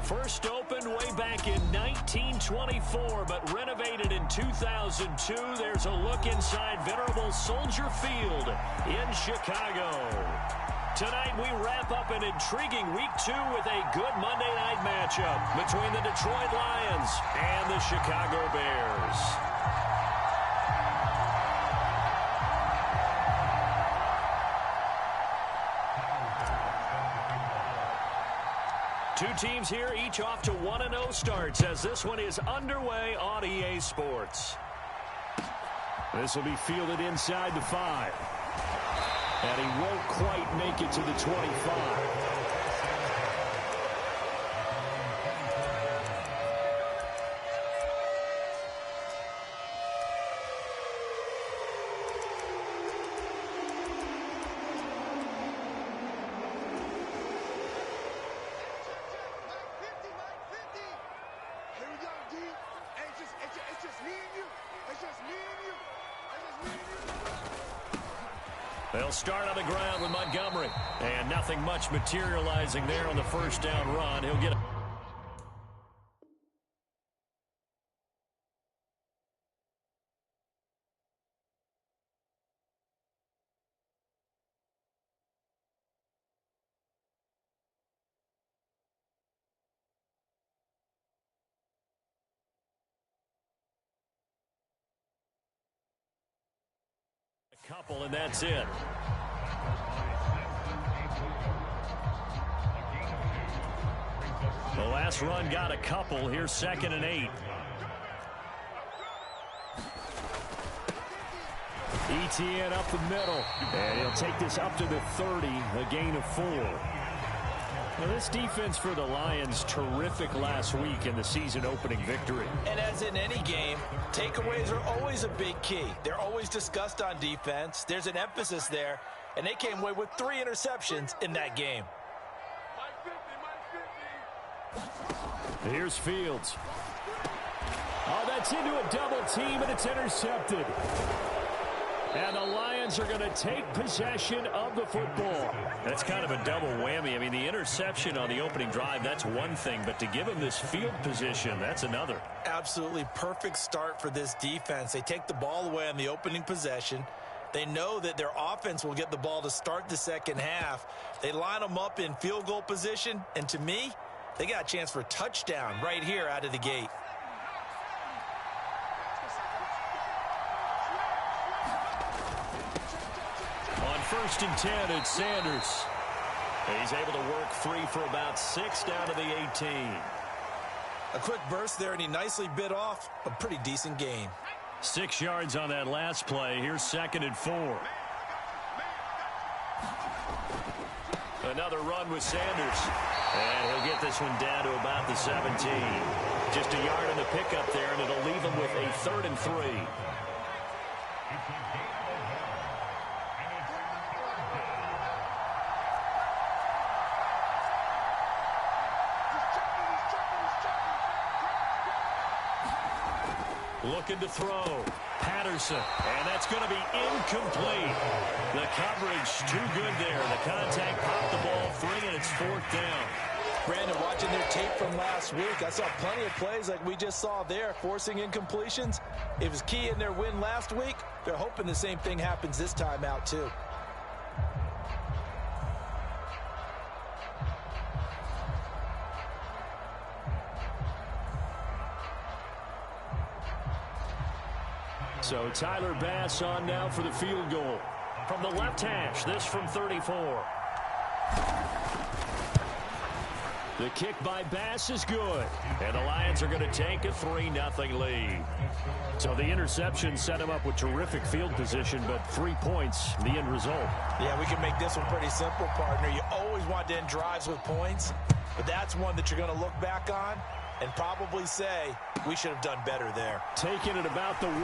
First opened way back in 1924, but renovated in 2002. There's a look inside venerable Soldier Field in Chicago. Tonight we wrap up an intriguing Week 2 with a good Monday night matchup between the Detroit Lions and the Chicago Bears. Two teams here, each off to 1-0 starts as this one is underway on EA Sports. This will be fielded inside the 5. And he won't quite make it to the 25. They'll start on the ground with Montgomery. And nothing much materializing there on the first down run. He'll get a couple, and that's it. The last run got a couple. Here's 2nd and 8. ETN up the middle. And he'll take this up to the 30, a gain of 4. Now this defense for the Lions, terrific last week in the season-opening victory. And as in any game, takeaways are always a big key. They're always discussed on defense. There's an emphasis there, and they came away with 3 interceptions in that game. Here's Fields. Oh, that's into a double team, and it's intercepted. And the Lions are going to take possession of the football. That's kind of a double whammy. I mean, the interception on the opening drive, that's one thing. But to give them this field position, that's another. Absolutely perfect start for this defense. They take the ball away on the opening possession. They know that their offense will get the ball to start the second half. They line them up in field goal position. And to me, they got a chance for a touchdown right here out of the gate. On 1st and 10, it's Sanders. And he's able to work free for about 6 down to the 18. A quick burst there, and he nicely bit off a pretty decent gain. 6 yards on that last play. Here's 2nd and 4. Another run with Sanders. And he'll get this one down to about the 17. Just a yard in the pickup there, and it'll leave him with a 3rd and 3. Looking to throw. Patterson. And that's going to be incomplete. The coverage too good there. The contact popped the ball free, and it's 4th down. Brandon, watching their tape from last week, I saw plenty of plays like we just saw there, forcing incompletions. It was key in their win last week. They're hoping the same thing happens this time out, too. So Tyler Bass on now for the field goal. From the left hash, this from 34. The kick by Bass is good. And the Lions are going to take a 3-0 lead. So the interception set him up with terrific field position, but 3 points, the end result. Yeah, we can make this one pretty simple, partner. You always want to end drives with points, but that's one that you're going to look back on and probably say, we should have done better there. Taking it about the 1.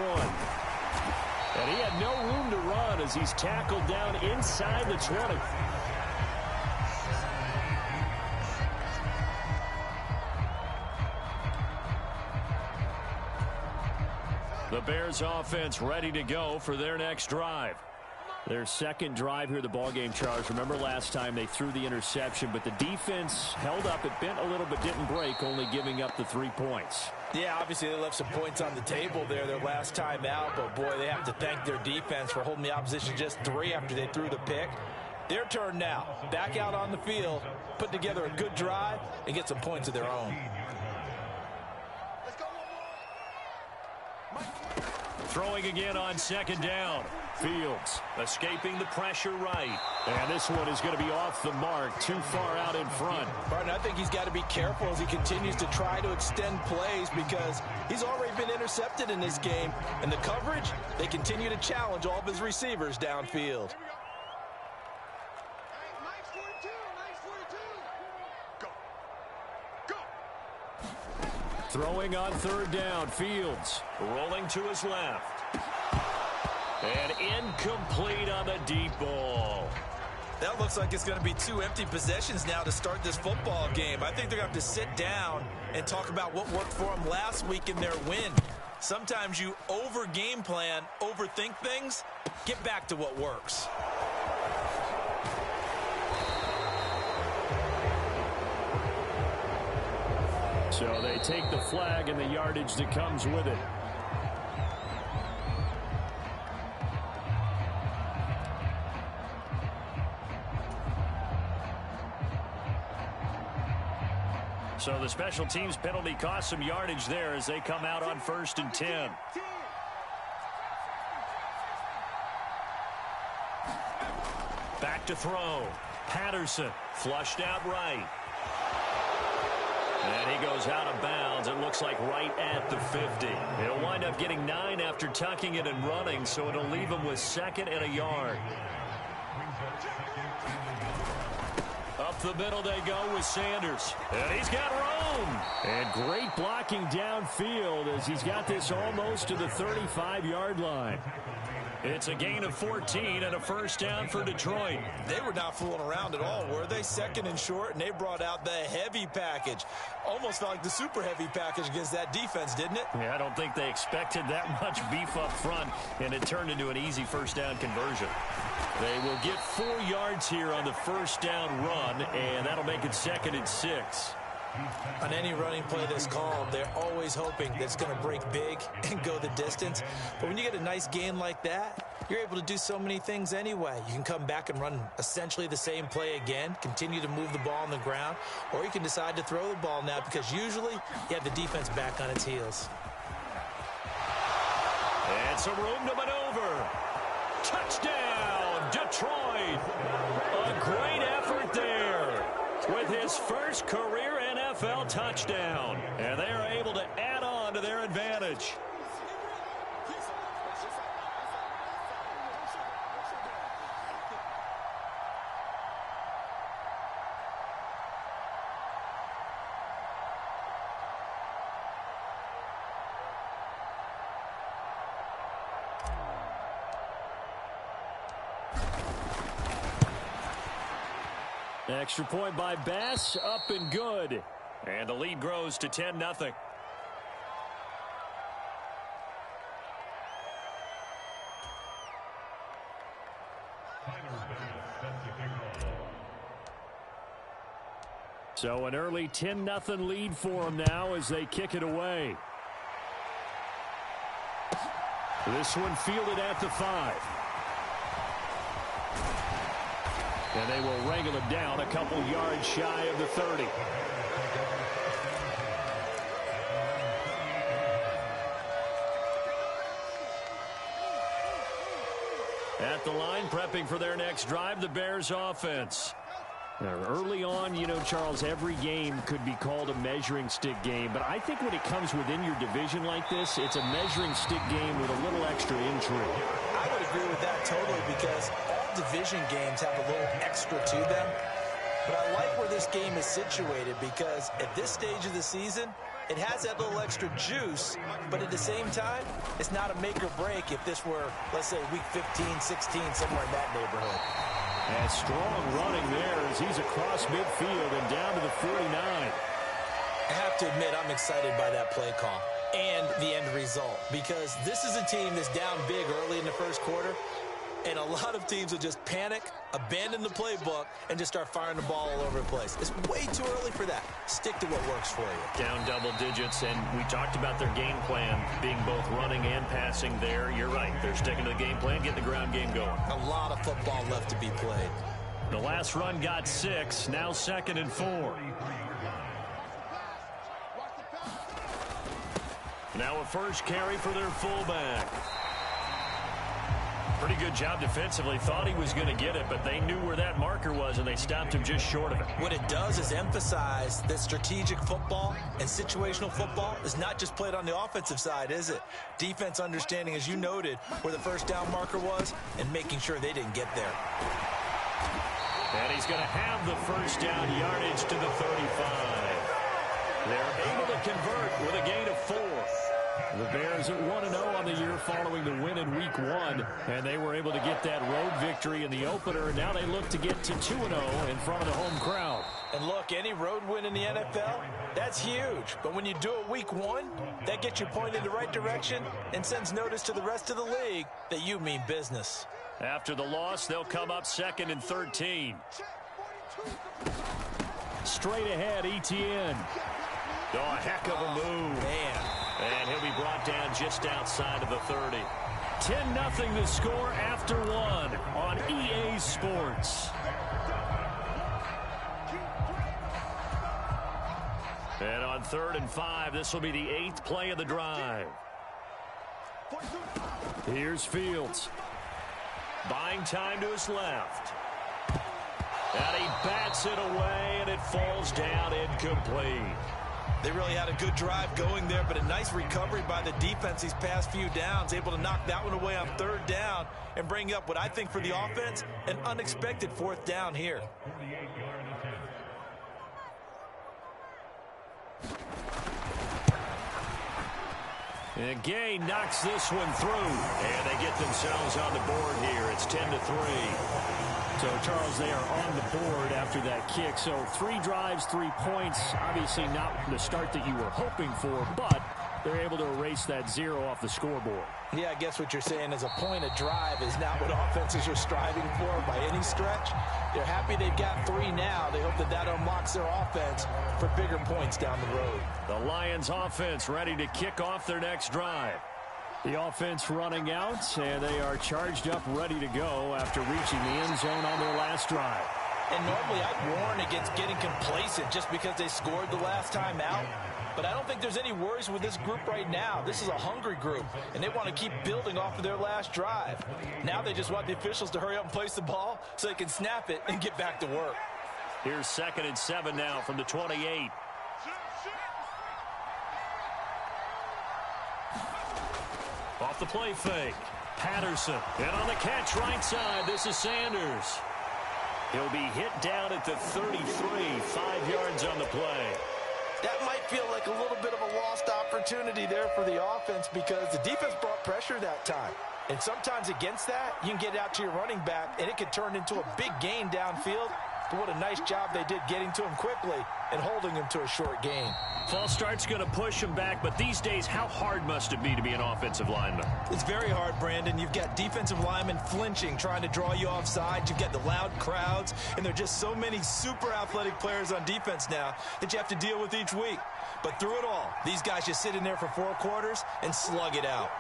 And he had no room to run as he's tackled down inside the 20. The Bears offense ready to go for their next drive. Their second drive here, the ballgame, Charles. Remember last time they threw the interception, but the defense held up. It bent a little but didn't break, only giving up the 3 points. Yeah, obviously they left some points on the table there their last time out, but boy, they have to thank their defense for holding the opposition just 3 after they threw the pick. Their turn now. Back out on the field, put together a good drive, and get some points of their own. Throwing again on second down. Fields escaping the pressure right. And this one is going to be off the mark, too far out in front. Martin, I think he's got to be careful as he continues to try to extend plays because he's already been intercepted in this game. And the coverage, they continue to challenge all of his receivers downfield. Throwing on third down. Fields rolling to his left. And incomplete on the deep ball. That looks like it's going to be 2 empty possessions now to start this football game. I think they're going to have to sit down and talk about what worked for them last week in their win. Sometimes you over-game plan, overthink things. Get back to what works. So they take the flag and the yardage that comes with it. So the special teams penalty cost some yardage there as they come out on 1st and 10. Back to throw. Patterson flushed out right. And he goes out of bounds. It looks like right at the 50. He'll wind up getting 9 after tucking it and running, so it'll leave him with 2nd and a yard. Up the middle they go with Sanders. And he's got room. And great blocking downfield as he's got this almost to the 35-yard line. It's a gain of 14 and a first down for Detroit. They were not fooling around at all, were they? 2nd and short, and they brought out the heavy package. Almost felt like the super heavy package against that defense, didn't it? Yeah, I don't think they expected that much beef up front, and it turned into an easy first down conversion. They will get 4 yards here on the first down run, and that'll make it 2nd and 6. On any running play that's called, they're always hoping that it's going to break big and go the distance. But when you get a nice gain like that, you're able to do so many things anyway. You can come back and run essentially the same play again, continue to move the ball on the ground, or you can decide to throw the ball now because usually you have the defense back on its heels. And some room to maneuver. Touchdown, Detroit. A great effort there with his first career NFL touchdown. And they are able to add on to their advantage. Extra point by Bass, up and good. And the lead grows to 10-0. So an early 10-0 lead for them now as they kick it away. This one fielded at the 5. And they will wrangle it down a couple yards shy of the 30. At the line, prepping for their next drive, the Bears offense. Now, early on, you know, Charles, every game could be called a measuring stick game. But I think when it comes within your division like this, it's a measuring stick game with a little extra intrigue. I would agree with that totally because all division games have a little extra to them. But I like where this game is situated because at this stage of the season, it has that little extra juice, but at the same time, it's not a make or break if this were, let's say, week 15, 16, somewhere in that neighborhood. And strong running there as he's across midfield and down to the 49. I have to admit, I'm excited by that play call and the end result because this is a team that's down big early in the first quarter, And a lot of teams will just panic, abandon the playbook, and just start firing the ball all over the place. It's way too early for that. Stick to what works for you. Down double digits, and we talked about their game plan being both running and passing there. You're right. They're sticking to the game plan, getting the ground game going. A lot of football left to be played. The last run got 6, now 2nd and 4. Now a first carry for their fullback. Pretty good job defensively. Thought he was going to get it, but they knew where that marker was, and they stopped him just short of it. What it does is emphasize that strategic football and situational football is not just played on the offensive side, is it? Defense understanding, as you noted, where the first down marker was and making sure they didn't get there. And he's going to have the first down yardage to the 35. They're able to convert with a gain of 4. The Bears at 1-0 on the year following the win in Week 1, and they were able to get that road victory in the opener, and now they look to get to 2-0 in front of the home crowd. And look, any road win in the NFL, that's huge. But when you do it Week 1, that gets you pointed in the right direction and sends notice to the rest of the league that you mean business. After the loss, they'll come up 2nd and 13. Straight ahead, Etienne. Oh, a heck of a move. Man. And he'll be brought down just outside of the 30. 10-0 the score after 1 on EA Sports. And on 3rd and 5, this will be the 8th play of the drive. Here's Fields. Buying time to his left. And he bats it away, and it falls down incomplete. They really had a good drive going there, but a nice recovery by the defense these past few downs, able to knock that one away on 3rd down and bring up what I think for the offense, an unexpected 4th down here. And Gay knocks this one through, and they get themselves on the board here. It's 10-3. So, Charles, they are on the board after that kick. So 3 drives, 3 points. Obviously not the start that you were hoping for, but they're able to erase that 0 off the scoreboard. Yeah, I guess what you're saying is a point a drive is not what offenses are striving for by any stretch. They're happy they've got 3 now. They hope that that unlocks their offense for bigger points down the road. The Lions offense ready to kick off their next drive. The offense running out, and they are charged up, ready to go after reaching the end zone on their last drive. And normally I'd warn against getting complacent just because they scored the last time out. But I don't think there's any worries with this group right now. This is a hungry group, and they want to keep building off of their last drive. Now they just want the officials to hurry up and place the ball so they can snap it and get back to work. Here's 2nd and 7 now from the 28. Off the play fake. Patterson. And on the catch right side, this is Sanders. He'll be hit down at the 33, 5 yards on the play. That might feel like a little bit of a lost opportunity there for the offense because the defense brought pressure that time. And sometimes against that, you can get out to your running back, and it could turn into a big gain downfield. But what a nice job they did getting to him quickly and holding him to a short gain. False start's going to push him back, but these days, how hard must it be to be an offensive lineman? It's very hard, Brandon. You've got defensive linemen flinching, trying to draw you offside. You've got the loud crowds, and there are just so many super athletic players on defense now that you have to deal with each week. But through it all, these guys just sit in there for 4 quarters and slug it out.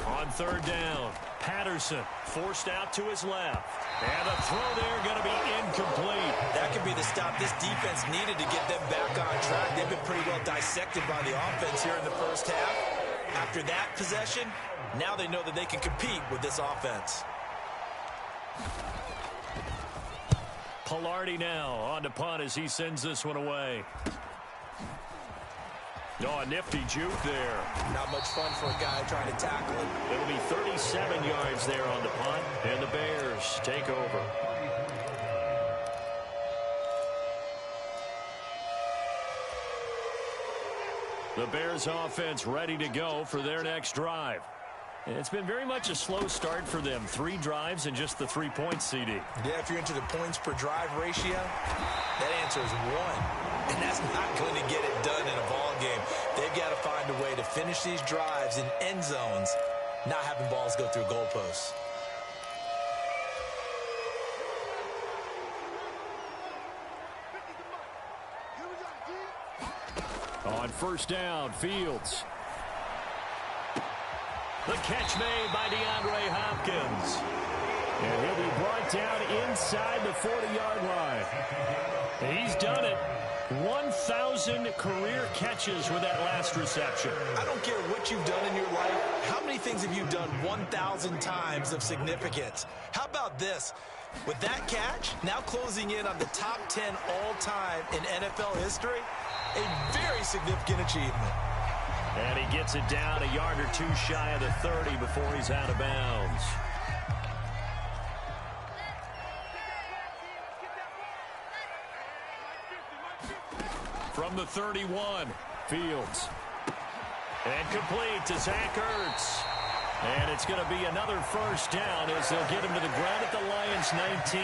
On 3rd down, Patterson forced out to his left. And the throw there going to be incomplete. That could be the stop this defense needed to get them back on track. They've been pretty well dissected by the offense here in the first half. After that possession, now they know that they can compete with this offense. Pilardi now on to punt as he sends this one away. Oh, a nifty juke there. Not much fun for a guy trying to tackle it. It'll be 37 yards there on the punt, and the Bears take over. The Bears offense ready to go for their next drive. It's been very much a slow start for them. 3 drives and just the 3 points, CD. Yeah, if you're into the points per drive ratio, that answer is 1. And that's not going to get it done in a ball game. They've got to find a way to finish these drives in end zones not having balls go through goalposts. On first down, Fields. The catch made by DeAndre Hopkins. And he'll be brought down inside the 40-yard line. He's done it. 1,000 career catches with that last reception. I don't care what you've done in your life. How many things have you done 1,000 times of significance? How about this? With that catch, now closing in on the top 10 all-time in NFL history, a very significant achievement. And he gets it down a yard or two shy of the 30 before he's out of bounds. From the 31, Fields. And complete to Zach Ertz. And it's going to be another first down as they'll get him to the ground at the Lions' 19.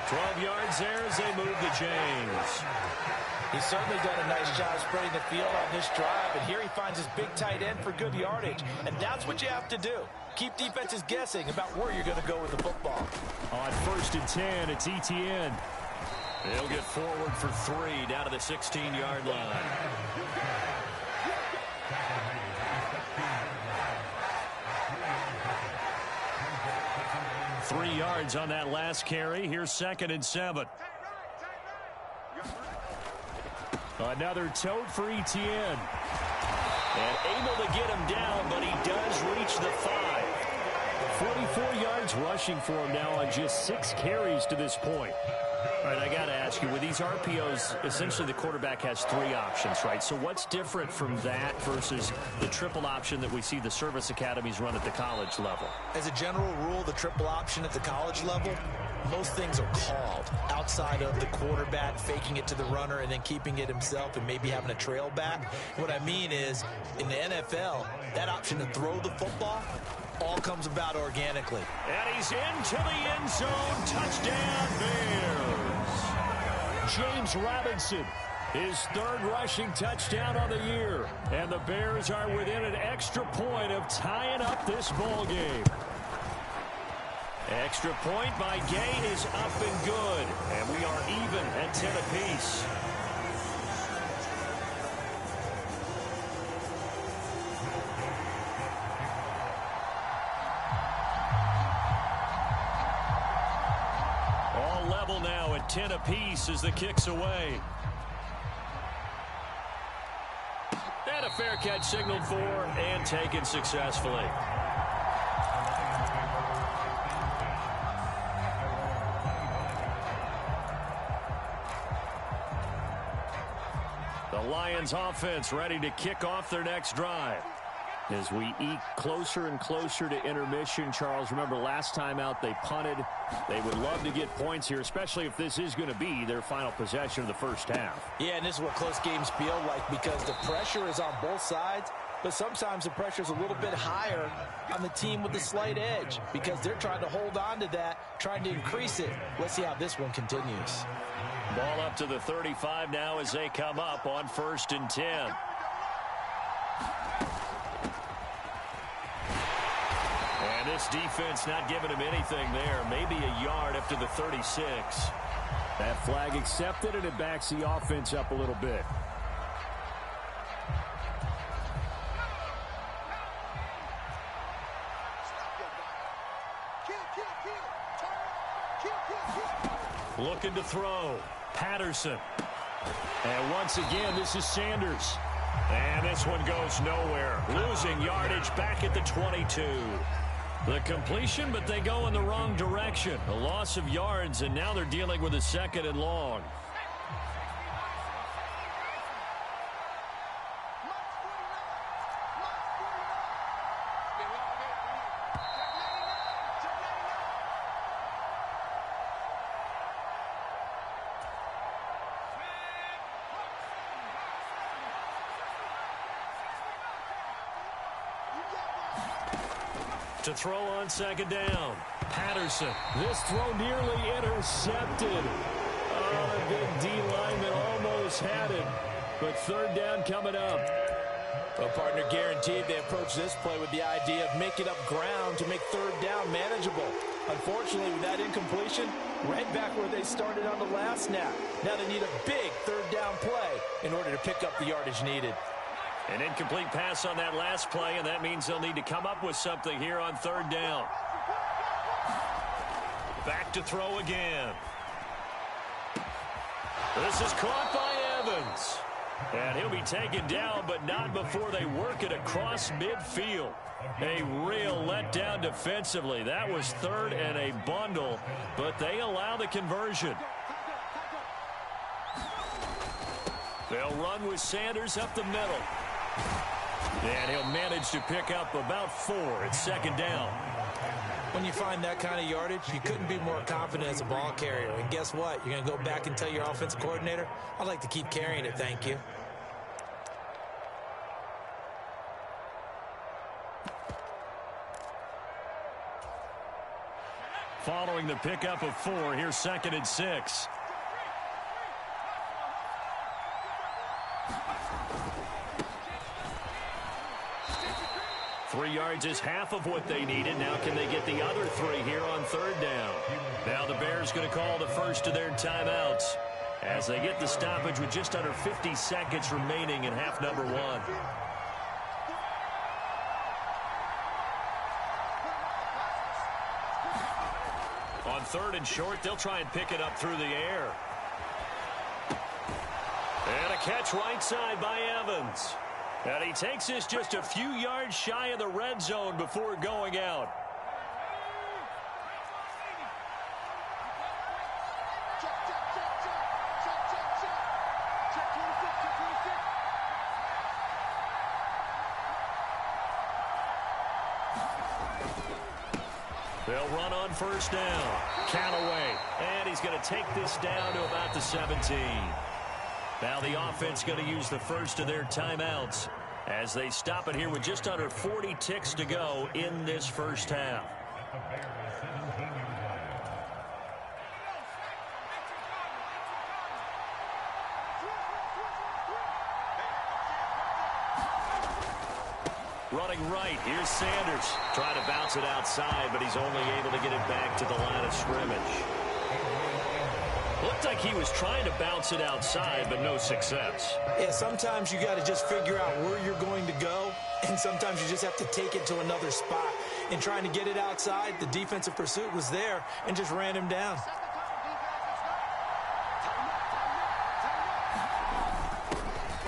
12 yards there as they move the chains. He's certainly done a nice job spreading the field on this drive, and here he finds his big tight end for good yardage, and that's what you have to do. Keep defenses guessing about where you're going to go with the football. On first and 10, it's ETN. They'll get forward for 3 down to the 16-yard line. Three yards on that last carry. Here's 2nd and 7. Another tote for ETN. And able to get him down, but he does reach the 5. 44 yards rushing for him now on just 6 carries to this point. All right, I got to ask you, with these RPOs, essentially the quarterback has 3 options, right? So what's different from that versus the triple option that we see the service academies run at the college level? As a general rule, the triple option at the college level, most things are called outside of the quarterback faking it to the runner and then keeping it himself and maybe having a trail back. What I mean is, in the NFL, that option to throw the football all comes about organically. And he's into the end zone. Touchdown, Bears. James Robinson, his 3rd rushing touchdown on the year. And the Bears are within an extra point of tying up this ball game. Extra point by Gay is up and good. And we are even at 10 apiece. Now at 10 apiece as the kick's away. And a fair catch signaled for and taken successfully. The Lions offense ready to kick off their next drive. As we eke closer and closer to intermission, Charles, remember last time out they punted. They would love to get points here, especially if this is going to be their final possession of the first half. Yeah, and this is what close games feel like because the pressure is on both sides, but sometimes the pressure is a little bit higher on the team with the slight edge because they're trying to hold on to that, trying to increase it. Let's see how this one continues. Ball up to the 35 now as they come up on 1st and 10. This defense not giving him anything there. Maybe a yard up to the 36. That flag accepted, and it backs the offense up a little bit. Looking to throw. Patterson. And once again, this is Sanders. And this one goes nowhere. Losing yardage back at the 22. The completion, but they go in the wrong direction. A loss of yards, and now they're dealing with a 2nd and long. To throw on 2nd down. Patterson. This throw nearly intercepted. Oh, the big D lineman almost had it. But 3rd down coming up. Well, partner, guaranteed they approach this play with the idea of making up ground to make third down manageable. Unfortunately, with that incompletion, right back where they started on the last snap. Now they need a big third down play in order to pick up the yardage needed. An incomplete pass on that last play, and that means they'll need to come up with something here on third down. Back to throw again. This is caught by Evans. And he'll be taken down, but not before they work it across midfield. A real letdown defensively. That was third and a bundle, but they allow the conversion. They'll run with Sanders up the middle. And he'll manage to pick up about 4 at second down. When you find that kind of yardage, you couldn't be more confident as a ball carrier. And guess what? You're going to go back and tell your offensive coordinator, I'd like to keep carrying it, thank you. Following the pickup of 4, here's 2nd and 6. Three yards is half of what they needed. Now can they get the other 3 here on third down? Now the Bears going to call the first of their timeouts as they get the stoppage with just under 50 seconds remaining in half number 1. On third and short, they'll try and pick it up through the air. And a catch right side by Evans. And he takes this just a few yards shy of the red zone before going out. They'll run on first down. Count away. And he's going to take this down to about the 17. Now the offense going to use the first of their timeouts as they stop it here with just under 40 ticks to go in this first half. Running right, here's Sanders. Trying to bounce it outside, but he's only able to get it back to the line of scrimmage. Looked like he was trying to bounce it outside, but no success. Yeah, sometimes you got to just figure out where you're going to go, and sometimes you just have to take it to another spot. In trying to get it outside, the defensive pursuit was there and just ran him down.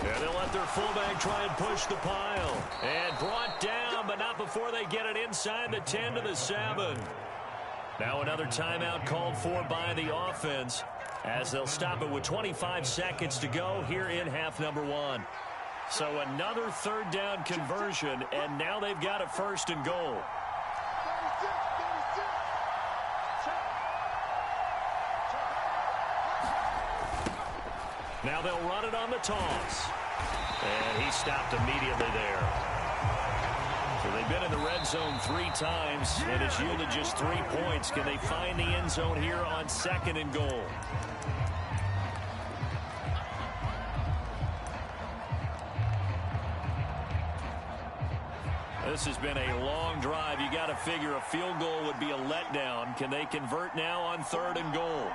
And they'll let their fullback try and push the pile. And brought down, but not before they get it inside the 10 to the 7. Now another timeout called for by the offense as they'll stop it with 25 seconds to go here in half number 1. So another third down conversion, and now they've got a first and goal. Now they'll run it on the toss. And he stopped immediately there. So they've been in the red zone 3 times, and it's yielded just 3 points. Can they find the end zone here on 2nd and goal? This has been a long drive. You got to figure a field goal would be a letdown. Can they convert now on 3rd and goal?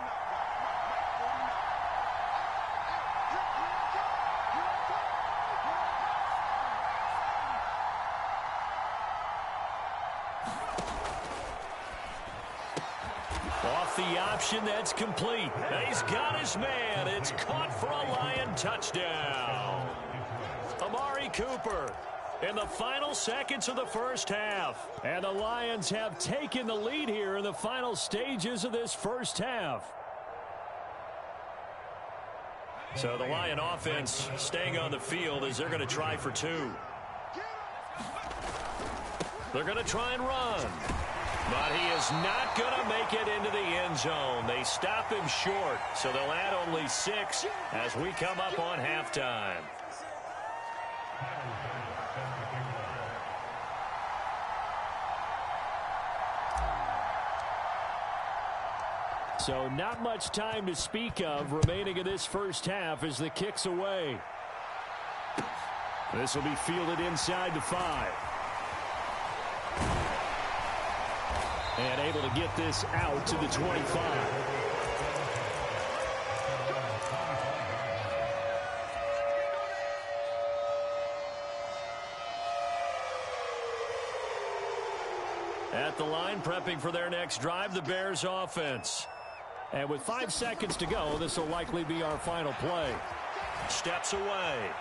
Off the option, that's complete. He's got his man. It's caught for a Lion touchdown. Amari Cooper in the final seconds of the first half. And the Lions have taken the lead here in the final stages of this first half. So the Lion offense staying on the field as they're going to try for 2. They're going to try and run. But he is not going to make it into the end zone. They stop him short, so they'll add only 6 as we come up on halftime. So not much time to speak of remaining in this first half as the kick's away. This will be fielded inside the 5. And able to get this out to the 25. At the line, prepping for their next drive, the Bears offense. And with 5 seconds to go, this will likely be our final play. Steps away.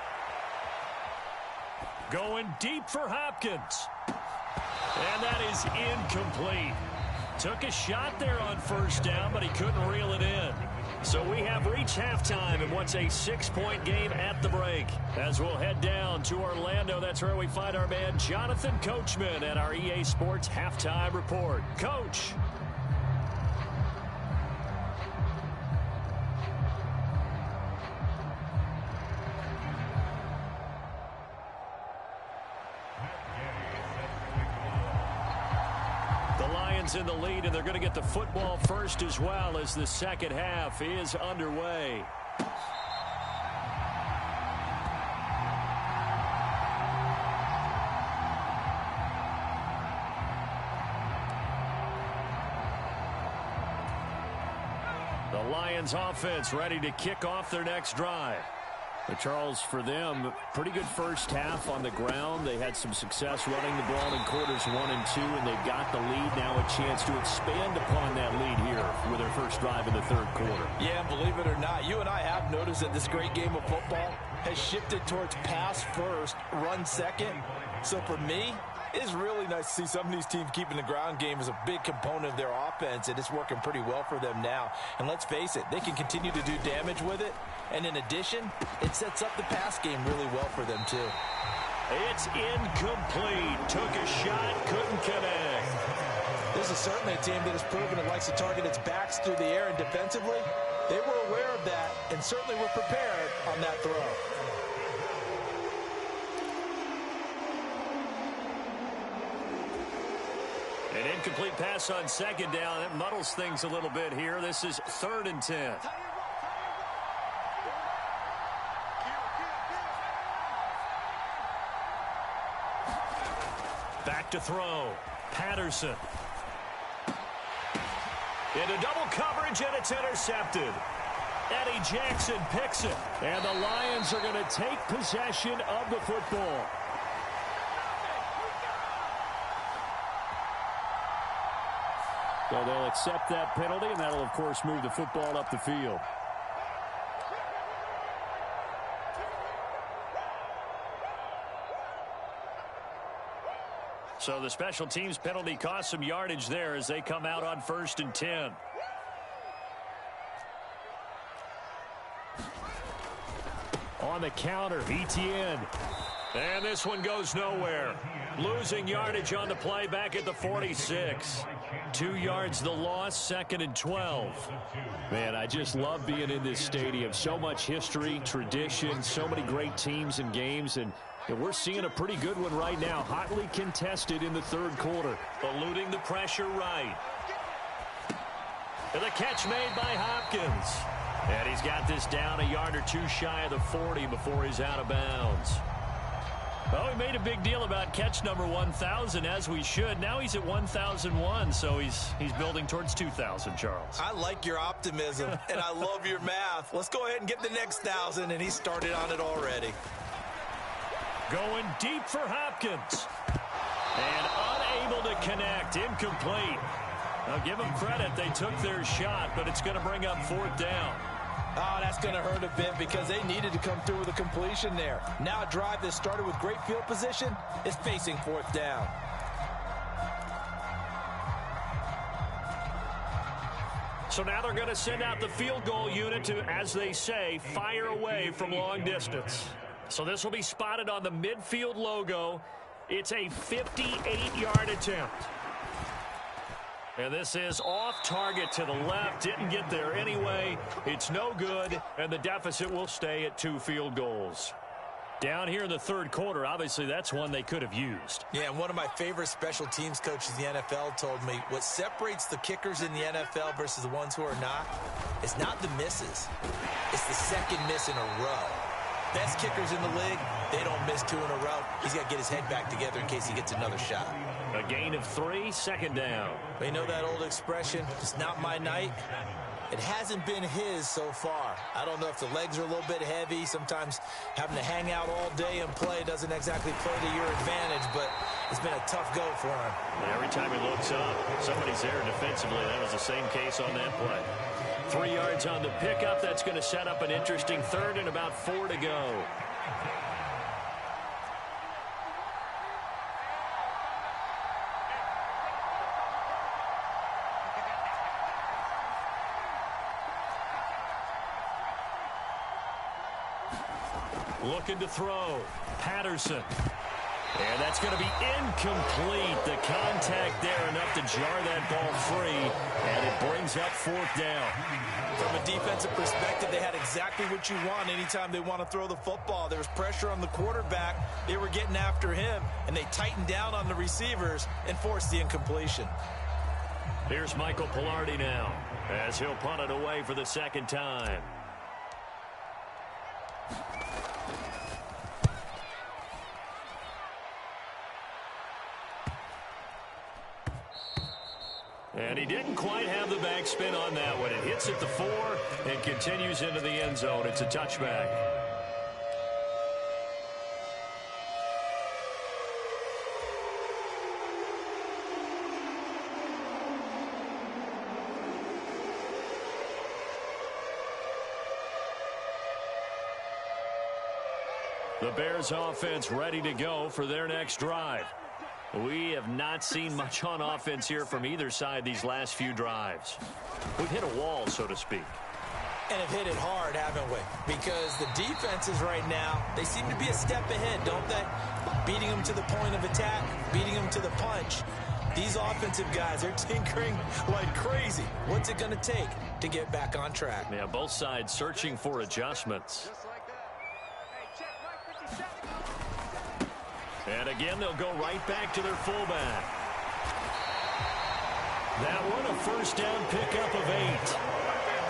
Going deep for Hopkins. And that is incomplete. Took a shot there on first down, but he couldn't reel it in. So we have reached halftime in what's a 6-point game at the break. As we'll head down to Orlando, that's where we find our man Jonathan Coachman at our EA Sports Halftime Report. Coach. In the lead, and they're going to get the football first as well as the second half is underway. The Lions offense ready to kick off their next drive. But Charles, for them, pretty good first half on the ground. They had some success running the ball in quarters 1 and 2, and they've got the lead. Now a chance to expand upon that lead here with their first drive in the third quarter. Yeah, believe it or not, you and I have noticed that this great game of football has shifted towards pass first, run second. So for me, it's really nice to see some of these teams keeping the ground game as a big component of their offense, and it's working pretty well for them now. And let's face it, they can continue to do damage with it. And in addition, it sets up the pass game really well for them, too. It's incomplete. Took a shot, couldn't connect. This is certainly a team that has proven it likes to target its backs through the air, and defensively, they were aware of that and certainly were prepared on that throw. An incomplete pass on second down. It muddles things a little bit here. This is 3rd and 10. Back to throw. Patterson. Into double coverage, and it's intercepted. Eddie Jackson picks it. And the Lions are going to take possession of the football. So they'll accept that penalty, and that'll, of course, move the football up the field. So the special teams penalty cost some yardage there as they come out on 1st and 10. On the counter, Etienne. And this one goes nowhere. Losing yardage on the play back at the 46. 2 yards the loss, 2nd and 12. Man, I just love being in this stadium. So much history, tradition, so many great teams and games, and we're seeing a pretty good one right now. Hotly contested in the third quarter. Eluding the pressure right. And the catch made by Hopkins. And he's got this down a yard or two shy of the 40 before he's out of bounds. Well, we made a big deal about catch number 1,000, as we should. Now he's at 1,001, so he's building towards 2,000, Charles. I like your optimism, and I love your math. Let's go ahead and get the next 1,000, and he started on it already. Going deep for Hopkins. And unable to connect. Incomplete. Now, give them credit. They took their shot, but it's going to bring up 4th down. Oh, that's going to hurt a bit because they needed to come through with a completion there. Now a drive that started with great field position is facing 4th down. So now they're going to send out the field goal unit to, as they say, fire away from long distance. So this will be spotted on the midfield logo. It's a 58-yard attempt. And this is off target to the left. Didn't get there anyway. It's no good, and the deficit will stay at 2 field goals. Down here in the third quarter, obviously that's one they could have used. Yeah, and one of my favorite special teams coaches in the NFL told me what separates the kickers in the NFL versus the ones who are not is not the misses. It's the second miss in a row. Best kickers in the league, they don't miss 2 in a row. He's got to get his head back together in case he gets another shot. A gain of 3, second down. You know that old expression, it's not my night? It hasn't been his so far. I don't know if the legs are a little bit heavy. Sometimes having to hang out all day and play doesn't exactly play to your advantage, but it's been a tough go for him. Every time he looks up, somebody's there defensively. That was the same case on that play. 3 yards on the pickup. That's going to set up an interesting third and about 4 to go. Looking to throw. Patterson. And that's going to be incomplete. The contact there enough to jar that ball free. And it brings up 4th down. From a defensive perspective, they had exactly what you want anytime they want to throw the football. There was pressure on the quarterback. They were getting after him, and they tightened down on the receivers and forced the incompletion. Here's Michael Pilardi now as he'll punt it away for the second time. And he didn't quite have the backspin on that one. It hits at the 4 and continues into the end zone. It's a touchback. The Bears offense ready to go for their next drive. We have not seen much on offense here from either side these last few drives. We've hit a wall, so to speak. And have hit it hard, haven't we? Because the defenses right now, they seem to be a step ahead, don't they? Beating them to the point of attack, beating them to the punch. These offensive guys are tinkering like crazy. What's it going to take to get back on track? Yeah, both sides searching for adjustments. And again, they'll go right back to their fullback. That one, a first down pickup of 8.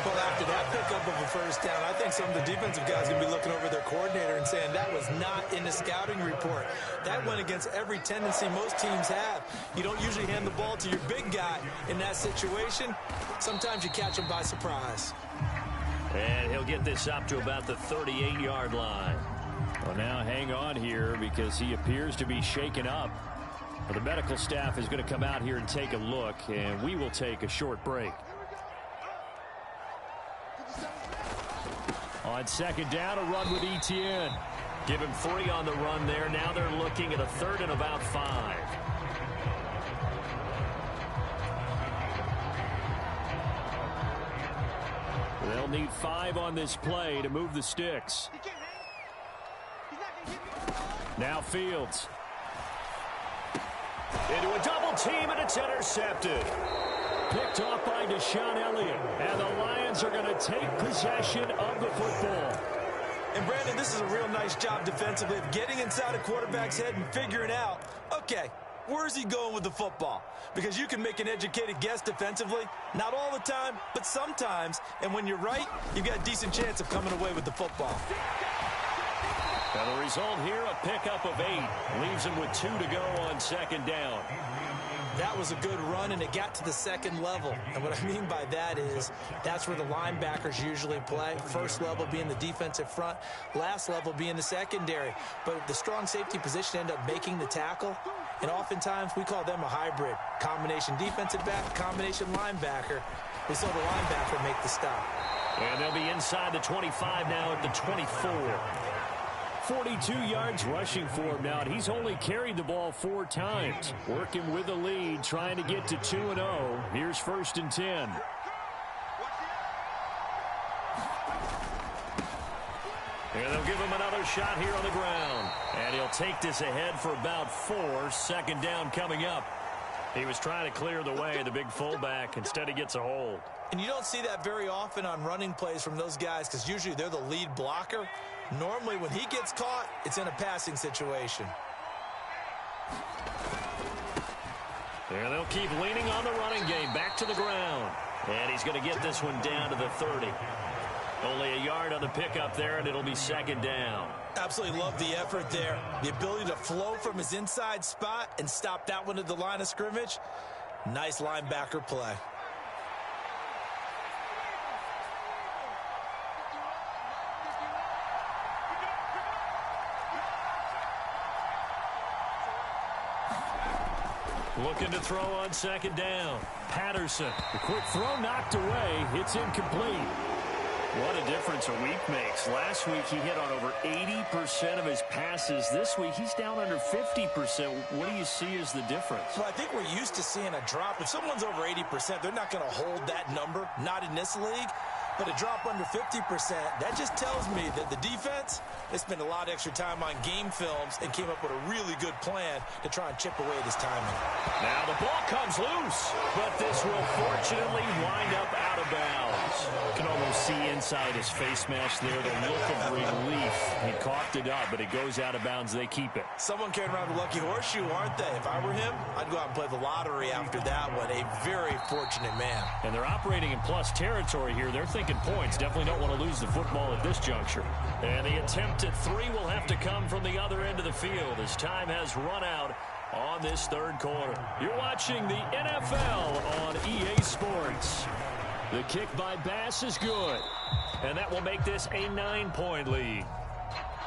Well, after that pickup of a first down, I think some of the defensive guys are going to be looking over their coordinator and saying that was not in the scouting report. That went against every tendency most teams have. You don't usually hand the ball to your big guy in that situation. Sometimes you catch him by surprise. And he'll get this up to about the 38-yard line. Well, now hang on here because he appears to be shaken up. Well, the medical staff is going to come out here and take a look, and we will take a short break. On second down, a run with Etienne. Give him 3 on the run there. Now they're looking at a third and about 5. They'll need 5 on this play to move the sticks. Now Fields. Into a double team, and it's intercepted. Picked off by Deshaun Elliott. And the Lions are going to take possession of the football. And, Brandon, this is a real nice job defensively of getting inside a quarterback's head and figuring out, okay, where's he going with the football? Because you can make an educated guess defensively. Not all the time, but sometimes. And when you're right, you've got a decent chance of coming away with the football. And the result here, a pickup of 8. Leaves him with 2 to go on second down. That was a good run, and it got to the second level. And what I mean by that is that's where the linebackers usually play. First level being the defensive front, last level being the secondary. But the strong safety position ended up making the tackle, and oftentimes we call them a hybrid. Combination defensive back, combination linebacker. We saw the linebacker make the stop. And they'll be inside the 25 now at the 24. 42 yards rushing for him now, and he's only carried the ball 4 times. Working with the lead, trying to get to 2-0. Here's 1st and 10. And they'll give him another shot here on the ground. And he'll take this ahead for about 4. Second down coming up. He was trying to clear the way, the big fullback. Instead, he gets a hold. And you don't see that very often on running plays from those guys because usually they're the lead blocker. Normally, when he gets caught, it's in a passing situation. And they'll keep leaning on the running game. Back to the ground. And he's going to get this one down to the 30. Only a yard on the pickup there, and it'll be second down. Absolutely love the effort there. The ability to flow from his inside spot and stop that one at the line of scrimmage. Nice linebacker play. Looking to throw on second down. Patterson. The quick throw knocked away. It's incomplete. What a difference a week makes. Last week he hit on over 80% of his passes. This week he's down under 50%. What do you see as the difference? Well, I think we're used to seeing a drop. If someone's over 80%, they're not going to hold that number. Not in this league. But a drop under 50%, that just tells me that the defense, they spent a lot of extra time on game films and came up with a really good plan to try and chip away this timing. Now the ball comes loose, but this will fortunately wind up out of bounds. You can almost see inside his face mask there the look of relief. He coughed it up, but it goes out of bounds. They keep it. Someone carrying around a lucky horseshoe, aren't they? If I were him, I'd go out and play the lottery after that one. A very fortunate man. And they're operating in plus territory here. They're thinking points. Definitely don't want to lose the football at this juncture. And the attempt at 3 will have to come from the other end of the field as time has run out on this third quarter. You're watching the NFL on EA Sports. The kick by Bass is good. And that will make this a 9-point lead.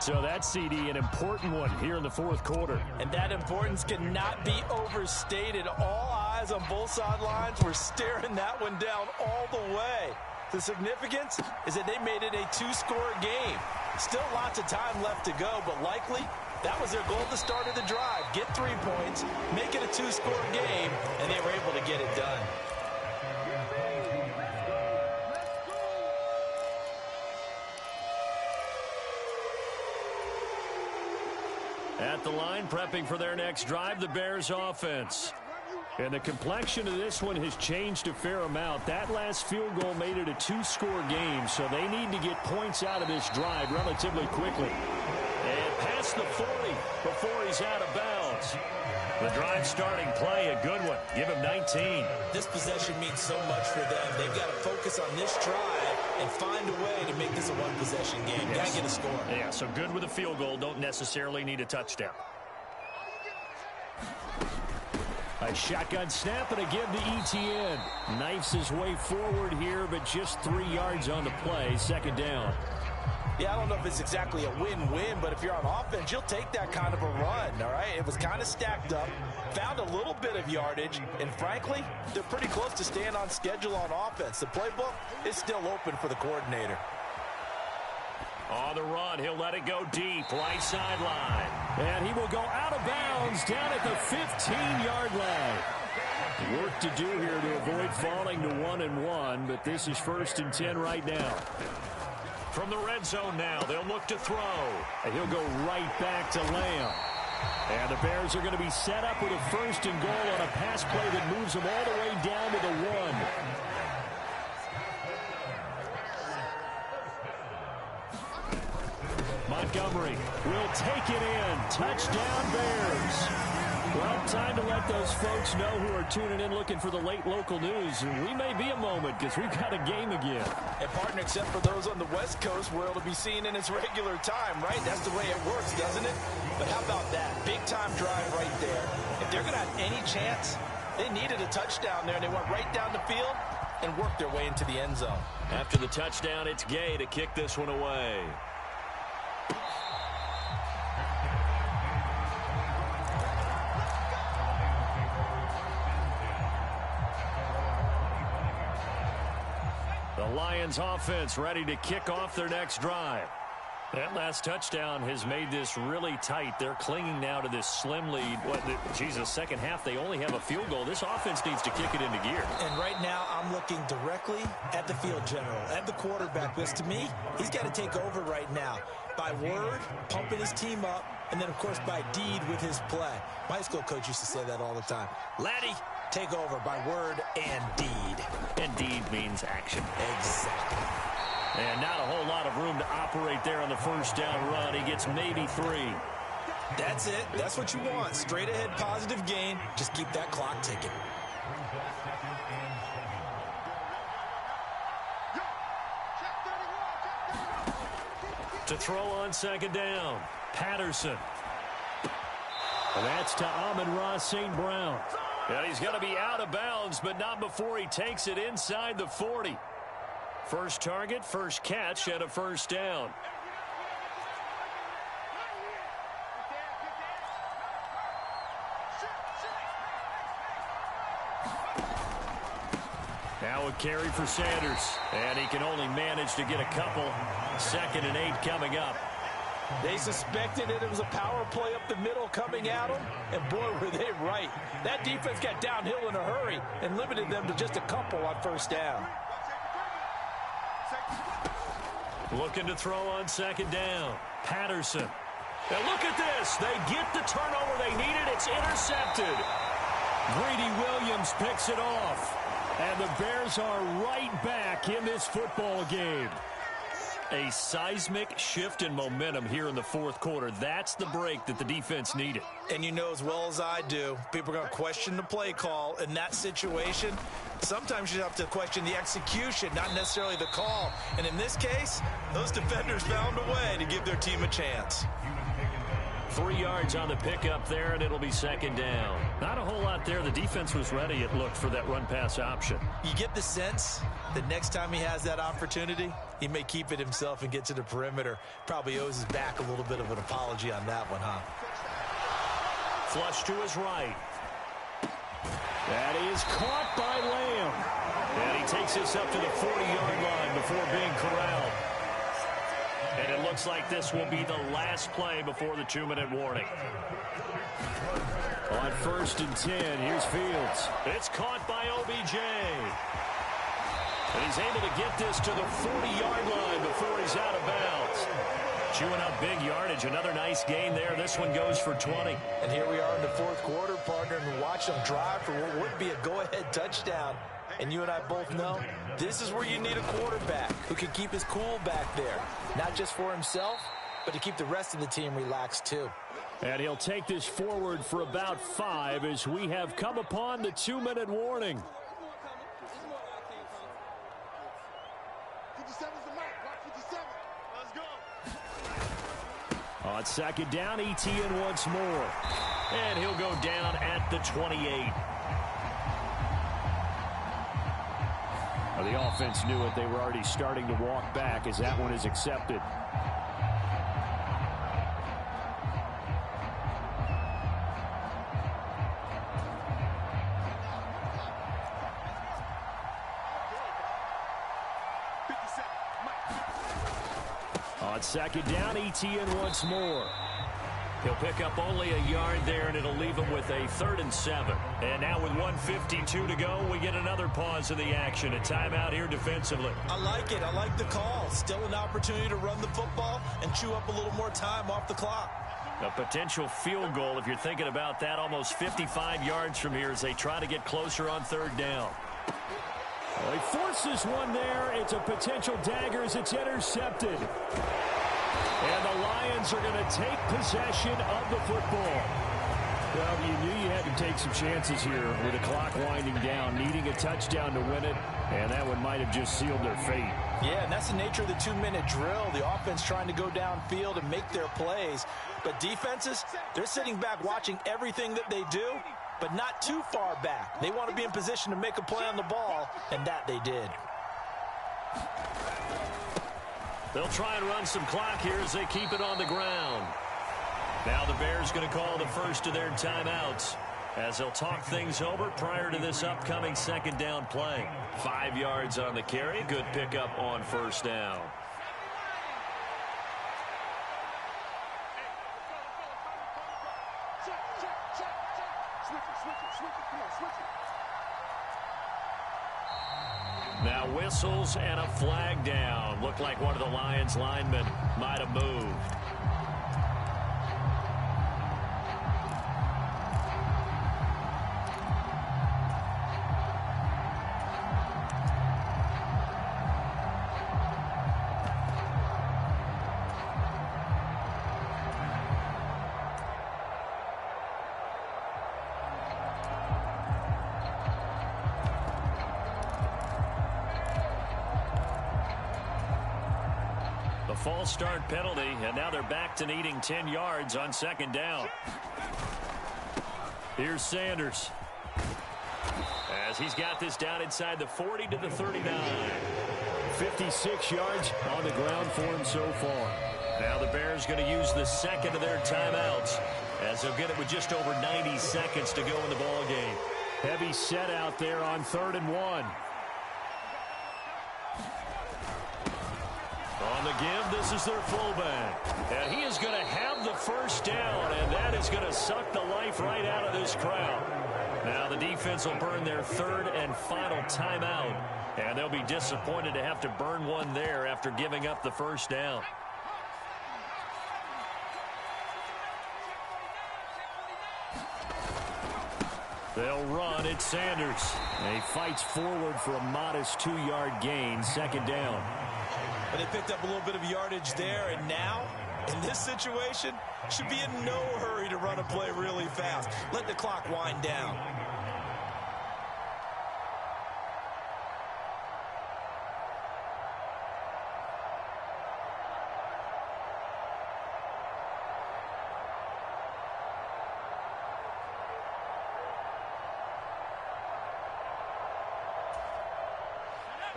So that CD, an important one here in the fourth quarter. And that importance cannot be overstated. All eyes on both sidelines were staring that one down all the way. The significance is that they made it a 2-score game. Still lots of time left to go, but likely that was their goal at the start of the drive. Get 3 points, make it a 2-score game, and they were able to get it done. At the line, prepping for their next drive, the Bears offense. And the complexion of this one has changed a fair amount. That last field goal made it a 2-score game, so they need to get points out of this drive relatively quickly. And past the 40 before he's out of bounds. The drive starting play, a good one. Give him 19. This possession means so much for them. They've got to focus on this drive and find a way to make this a one-possession game. Got to get a score. Yeah, so good with a field goal. Don't necessarily need a touchdown. A shotgun snap and a give to ETN. Knifes his way forward here, but just 3 yards on the play. Second down. Yeah, I don't know if it's exactly a win-win, but if you're on offense, you'll take that kind of a run, all right? It was kind of stacked up, found a little bit of yardage, and frankly, they're pretty close to staying on schedule on offense. The playbook is still open for the coordinator. On the run, he'll let it go deep, right sideline. And he will go out of bounds down at the 15-yard line. Work to do here to avoid falling to 1-1, but this is 1st and 10 right now. From the red zone now, they'll look to throw. And he'll go right back to Lamb. And the Bears are going to be set up with a 1st and goal on a pass play that moves them all the way down to the 1. Montgomery will take it in. Touchdown, Bears. Well, time to let those folks know who are tuning in looking for the late local news. We may be a moment because we've got a game again. And partner, except for those on the West Coast, where it'll be seen in its regular time, right? That's the way it works, doesn't it? But how about that? Big-time drive right there. If they're going to have any chance, they needed a touchdown there, and they went right down the field and worked their way into the end zone. After the touchdown, it's Gay to kick this one away. The Lions offense ready to kick off their next drive. That last touchdown has made this really tight. They're clinging now to this slim lead. Second half, they only have a field goal. This offense needs to kick it into gear. And right now, I'm looking directly at the field general, at the quarterback, because to me, he's got to take over right now. By word, pumping his team up, and then, of course, by deed with his play. My high school coach used to say that all the time. Laddie, take over by word and deed. And deed means action. Exactly. And not a whole lot of room to operate there on the first down run. He gets maybe 3. That's it. That's what you want. Straight ahead positive gain. Just keep that clock ticking. To throw on second down, Patterson. And that's to Amon-Ra St. Brown. And he's going to be out of bounds, but not before he takes it inside the 40. First target, first catch, and a first down. Now a carry for Sanders. And he can only manage to get a couple. 2nd and 8 coming up. They suspected it was a power play up the middle coming at them, and boy, were they right. That defense got downhill in a hurry and limited them to just a couple on first down. Looking to throw on second down. Patterson. Now look at this. They get the turnover they needed. It's intercepted. Greedy Williams picks it off. And the Bears are right back in this football game. A seismic shift in momentum here in the fourth quarter. That's the break that the defense needed. And you know as well as I do, people are going to question the play call in that situation. Sometimes you have to question the execution, not necessarily the call. And in this case, those defenders found a way to give their team a chance. 3 yards on the pickup there, and it'll be second down. Not a whole lot there. The defense was ready, it looked, for that run-pass option. You get the sense that next time he has that opportunity, he may keep it himself and get to the perimeter. Probably owes his back a little bit of an apology on that one, huh? Flush to his right. That is caught by Lamb. And he takes this up to the 40-yard line before being corralled. And it looks like this will be the last play before the 2-minute warning. On 1st and 10, here's Fields. It's caught by OBJ. And he's able to get this to the 40-yard line before he's out of bounds. Chewing up big yardage. Another nice gain there. This one goes for 20. And here we are in the fourth quarter, partner, and watch them drive for what would be a go-ahead touchdown. And you and I both know this is where you need a quarterback who can keep his cool back there. Not just for himself, but to keep the rest of the team relaxed too. And he'll take this forward for about 5 as we have come upon the 2-minute warning. On second down, Etienne once more. And he'll go down at the 28. Well, the offense knew it. They were already starting to walk back as that one is accepted. On second down, Etienne once more. He'll pick up only a yard there, and it'll leave him with a 3rd and 7. And now with 1:52 to go, we get another pause in the action. A timeout here defensively. I like it. I like the call. Still an opportunity to run the football and chew up a little more time off the clock. A potential field goal, if you're thinking about that, almost 55 yards from here as they try to get closer on 3rd down. Well, he forces one there. It's a potential dagger as it's intercepted. And the Lions are going to take possession of the football. Well, you knew you had to take some chances here with the clock winding down, needing a touchdown to win it, and that one might have just sealed their fate. Yeah, and that's the nature of the 2-minute drill. The offense trying to go downfield and make their plays. But defenses, they're sitting back watching everything that they do, but not too far back. They want to be in position to make a play on the ball, and that they did. They'll try and run some clock here as they keep it on the ground. Now the Bears going to call the first of their timeouts as they'll talk things over prior to this upcoming 2nd down play. 5 yards on the carry. Good pickup on 1st down. Now whistles and a flag down. Looked like one of the Lions linemen might have moved. false start penalty, and now they're back to needing 10 yards on second down. Here's Sanders, as he's got this down inside the 40 to the 39. 56 yards on the ground for him so far. Now the Bears going to use the second of their timeouts, as they'll get it with just over 90 seconds to go in the ball game. Heavy set out there on 3rd and 1. On the give, this is their fullback. And he is going to have the first down, and that is going to suck the life right out of this crowd. Now the defense will burn their 3rd and final timeout, and they'll be disappointed to have to burn one there after giving up the first down. They'll run. It's Sanders. And he fights forward for a modest 2-yard gain, second down. But they picked up a little bit of yardage there, and now, in this situation, should be in no hurry to run a play really fast. Let the clock wind down.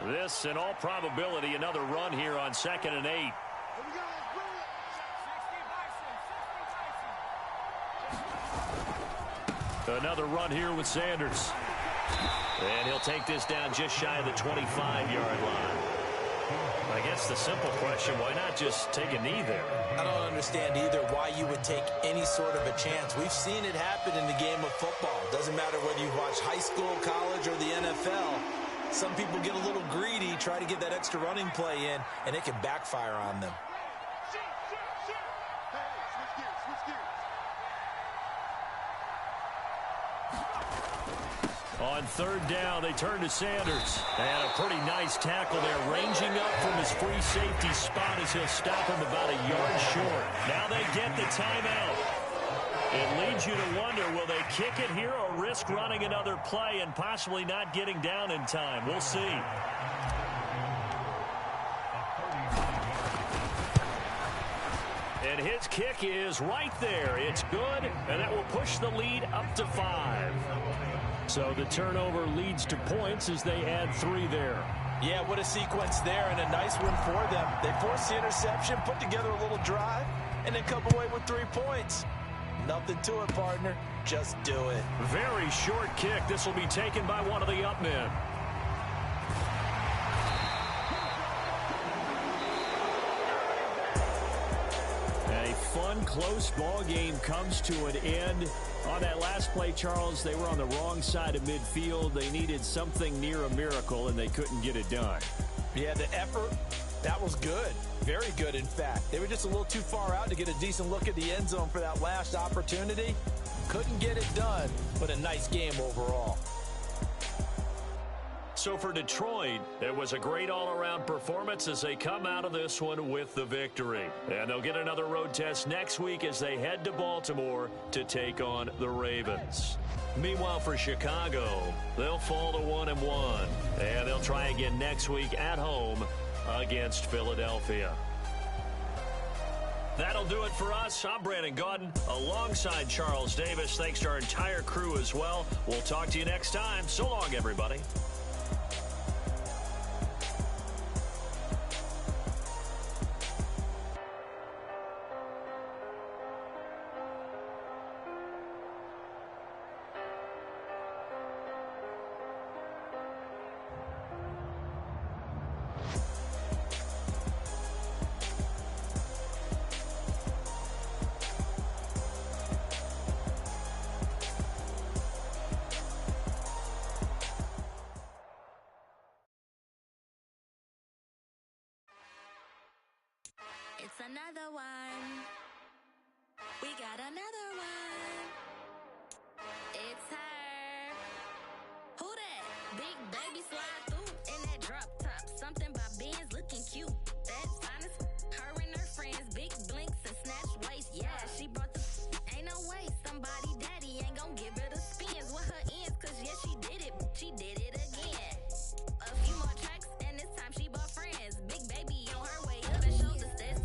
This, in all probability, another run here on 2nd and 8. Another run here with Sanders. And he'll take this down just shy of the 25-yard line. I guess the simple question, why not just take a knee there? I don't understand either why you would take any sort of a chance. We've seen it happen in the game of football. Doesn't matter whether you watch high school, college, or the NFL. Some people get a little greedy, try to get that extra running play in, and it can backfire on them. On 3rd down, they turn to Sanders. And a pretty nice tackle there, ranging up from his free safety spot as he'll stop him about a yard short. Now they get the timeout. It leads you to wonder, will they kick it here or risk running another play and possibly not getting down in time? We'll see. And his kick is right there. It's good, and that will push the lead up to 5. So the turnover leads to points as they add 3 there. Yeah, what a sequence there, and a nice win for them. They forced the interception, put together a little drive, and then come away with 3 points. Nothing to it, partner. Just do it. Very short kick. This will be taken by one of the up men. A fun, close ball game comes to an end. On that last play, Charles, they were on the wrong side of midfield. They needed something near a miracle, and they couldn't get it done. Yeah, the effort, that was good. Very good, in fact. They were just a little too far out to get a decent look at the end zone for that last opportunity. Couldn't get it done, but a nice game overall. So for Detroit, it was a great all-around performance as they come out of this one with the victory. And they'll get another road test next week as they head to Baltimore to take on the Ravens. Meanwhile, for Chicago, they'll fall to 1-1. And they'll try again next week at home against Philadelphia. That'll do it for us. I'm Brandon Gaudin alongside Charles Davis. Thanks to our entire crew as well. We'll talk to you next time. So long, everybody. It's another one. We got another one. It's her. Who that? Big baby slide through in that drop top. Something by Benz looking cute. That's honest. Her and her friends, big blinks and snatch waist. Yeah, she brought the. Ain't no way somebody daddy ain't gon' give her the spins with her ends. Cause yeah, she did it. She did it again. A few more tracks and this time she bought friends. Big baby on her way up and showed the stats.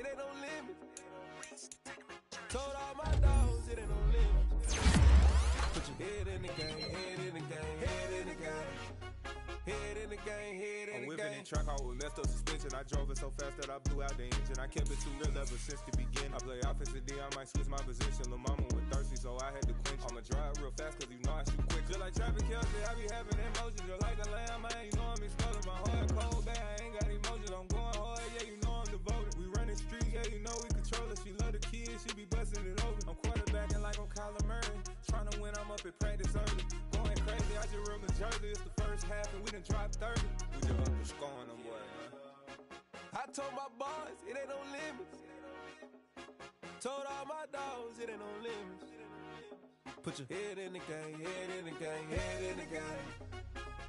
it ain't no limit. Told all my dogs, it ain't no limit. Put your head in the game, head in the game, head in the game. Head in the game, head in the game. I'm whipping in track out with messed up suspension. I drove it so fast that I blew out the engine. I kept it too real ever since the beginning. I play offensive D, I might switch my position. Lil' mama was thirsty, so I had to quench. I'ma drive real fast, cause you know I shoot quick. Just like traffic Kelsey, I be having emotions. Just like a lamb, man, you know I'm exploding. My heart cold, bad, I ain't got emotions. I'm going hard, yeah, you know I'm devoted. We running streets, yeah, you know we control it. She love the kids, she be busting it over. I'm quarterbacking like I'm Kyler Murray. Trying to win, I'm up at practice early. Going crazy, I just run the jersey. It's the first half and we done dropped 30. We just up to scoring them, boy, man. I told my boys, it ain't no limits. Told all my dogs, it ain't no limits. Put your head in the game, head in the game, head in the game.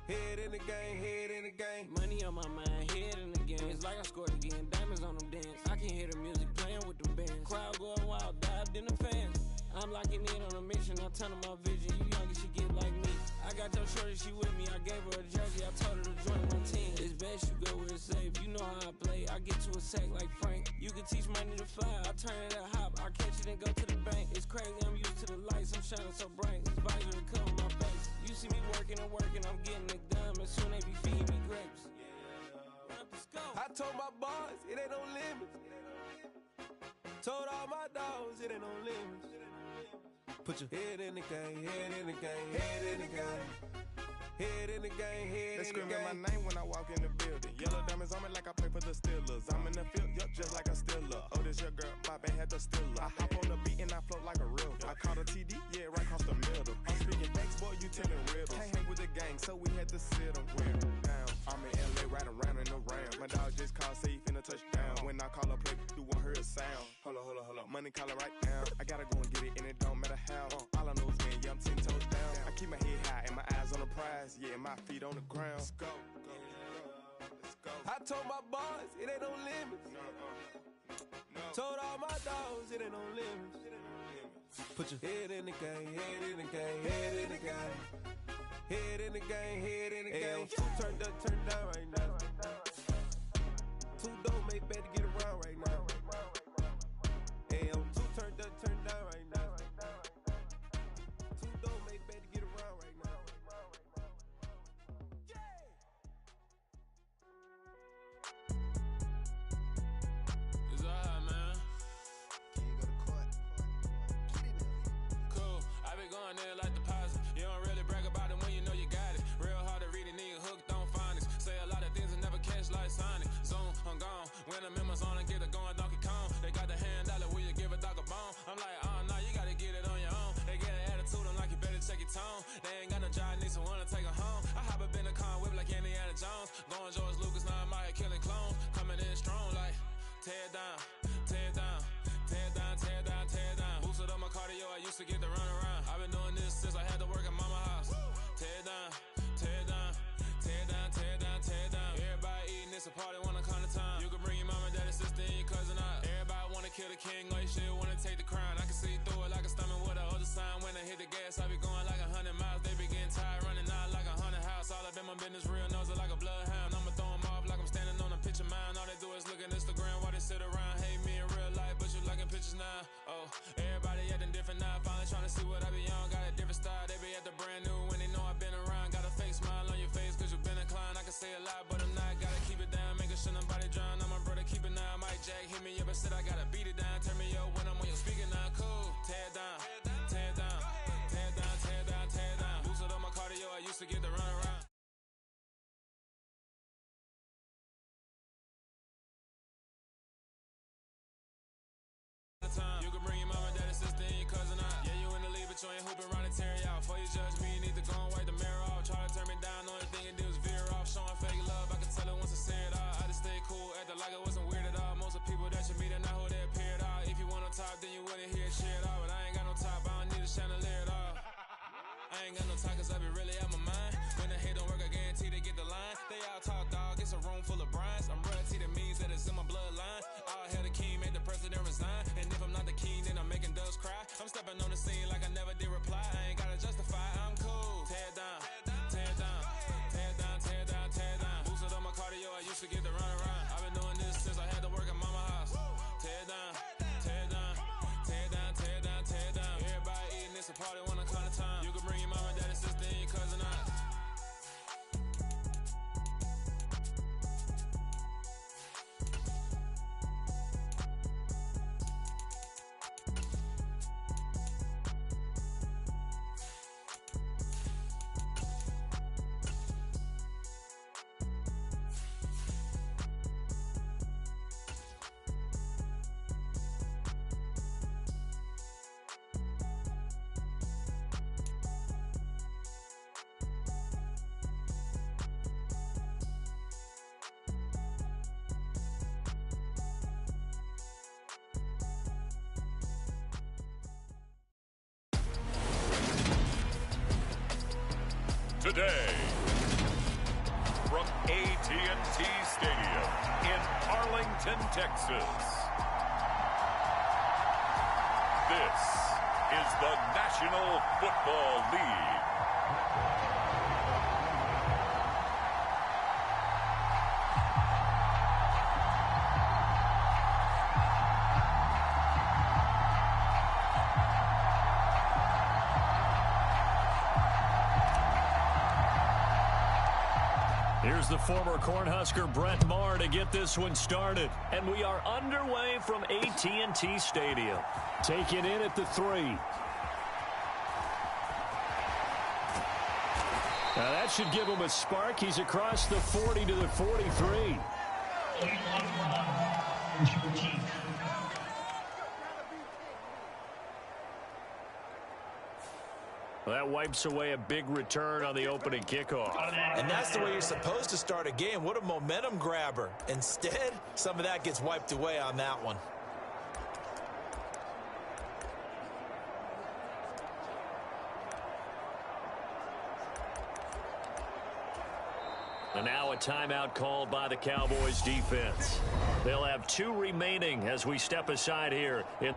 Head in the game, head in the game. Money on my mind, head in the game. It's like I scored again, diamonds on them dance. I can hear the music playing with the bands. Crowd going wild, dived in the fans. I'm locking in on a mission, I turn on my vision. You young and she get like me. I got your shorty, she with me. I gave her a jersey, I told her to join my team. It's best you go where it's safe. You know how I play. I get to a sack like Frank. You can teach money to fly. I turn it to hop. I catch it and go to the bank. It's crazy, I'm used to the lights. I'm shining so bright. This visor to cover my face. You see me working and working. I'm getting it done. And soon they be feeding me grapes. I told my boys, it ain't no limits. Told all my dogs, it ain't no limits. Put your head in the game, head in the game, head in the game. Head in the game, head in the game. They screaming my name when I walk in the building. Yellow diamonds on me like I play for the Steelers. I'm in the field, yup, just like a Steeler. Oh, this your girl, my band had the Steeler. I hop on the beat and I float like a river. I caught a TD, yeah, right across the middle. I'm speaking thanks, boy, you telling riddles. Can't hang with the gang, so we had to sit them down. I'm in LA, riding around in the ram. My dog just called, say he finna touchdown. When I call a play, do one hear a sound. Hold up, money calling right now. I gotta go and get it, and it don't matter how. All I know is win, yeah, I'm 10 toes down. I keep my head high and my eyes on the prize. Yeah, my feet on the ground. Let's go. Let's go. I told my boys, it ain't no limits. No. Told all my dogs, it ain't no limits. Put your head in the game, head in the game, head in the game. Head in the game, head in the game. Two turned up, turned down right now. Two don't make better get around right now. Hey, I'm two turned up, turned down right now. Two don't make better get around right now. It's alright, man. Can you go to court? Cool. I been going there like deposit. You don't really brag about it when you know you got it. Real hard to read it, nigga hooked on phonics. Say a lot of things and never catch like Sonic. Zoom, I'm gone. When I'm in my zone and get it going Donkey Kong. They got the $100, will you give a dog a bone? I'm like, oh no, you gotta get it on your own. They get an attitude, I'm like, you better check your tone. They ain't got no job, need someone to take her home. I hop up in the car, whip like Indiana Jones. Going George Lucas, now I'm out here killing clones. Coming in strong like, tear down, tear down, tear down, tear down, tear down. Boosted up my cardio, I used to get to run around. I've been doing this since I had to work at mama house. Tear down, tear down, tear down, tear down, tear down. Everybody eating, it's a party, wanna come to time. You can bring your mama, daddy, sister, and your cousin out. Everybody wanna kill the king, or you shit wanna take the crown. I can see through it like a stomach with a other sign. When I hit the gas, I be going like 100 miles. They be getting tired, running out like 100 house. All up in my business, real nose it like a bloodhound. I'ma throw 'em off like I'm standing on a picture mound. All they do is look at Instagram while they sit around. Hate me in real life, but you liking pictures now. Oh, everybody acting different now. Finally trying to see what I be on. Got a different style, they be at the brand new when they know I've been around. Got a fake smile on your face cause you been inclined. I can say a lot, but I'm not. Gotta keep it down, making sure nobody drown. I'm my brother, keep it now. Mike Jack hit me up and said I gotta beat it down. Turn me up when I'm on your speaker now. Cool, tear down, tear down, tear down, tear down, tear down. Boosted up my cardio, I used to get to run around. You can bring your mama, daddy, sister, and your cousin out. Yeah, you in the league, but you ain't hooping around and tear you out. Before you judge me, you need to go and wipe the mirror off. Try to turn me down, only thing you do is veer off. Showing fake love, I can tell it once I see it all. I just stay cool, acting like it wasn't weird at all. Most of the people that you meet are not who they appear at all. If you want on top, then you wouldn't hear shit at all. But I ain't got no top, I don't need a chandelier at all. I ain't got no time cause I be really out my mind. When the hate don't work, I guarantee they get the line. They all talk dog, it's a room full of brinds. I'm royalty, that means that it's in my bloodline. All hail the king, made the president resign. And if I'm not the king, then I'm making doves cry. I'm stepping on the scene like I never did reply. I ain't gotta justify, I'm cool. Tear down, tear down, tear down, tear down, tear down. Boosted up my cardio, I used to get to run around. I've been doing this since I had to work at mama house. Tear today, from AT&T Stadium in Arlington, Texas, this is the National Football League. Here's the former Cornhusker Brett Maher to get this one started. And we are underway from AT&T Stadium. Taken in at the 3. Now that should give him a spark. He's across the 40 to the 43. Well, that wipes away a big return on the opening kickoff. And that's the way you're supposed to start a game. What a momentum grabber. Instead, some of that gets wiped away on that one. And now a timeout called by the Cowboys defense. They'll have 2 remaining as we step aside here in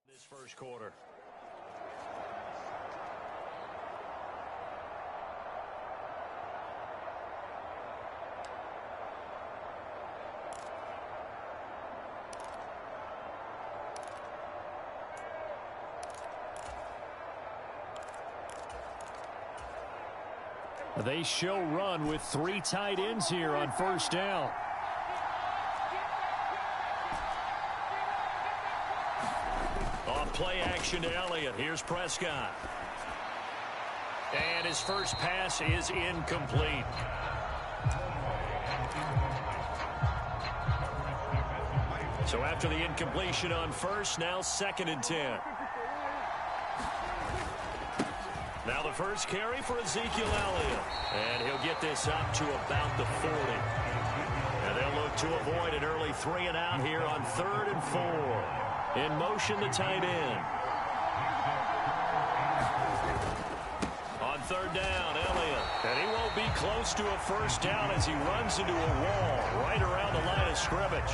this first quarter. They show run with 3 tight ends here on first down. Off play action to Elliott. Here's Prescott. And his first pass is incomplete. So after the incompletion on first, now 2nd and 10. Now the first carry for Ezekiel Elliott. And he'll get this up to about the 40. And they'll look to avoid an early 3 and out here on 3rd and 4. In motion, the tight end. On 3rd down, Elliott. And he won't be close to a first down as he runs into a wall right around the line of scrimmage.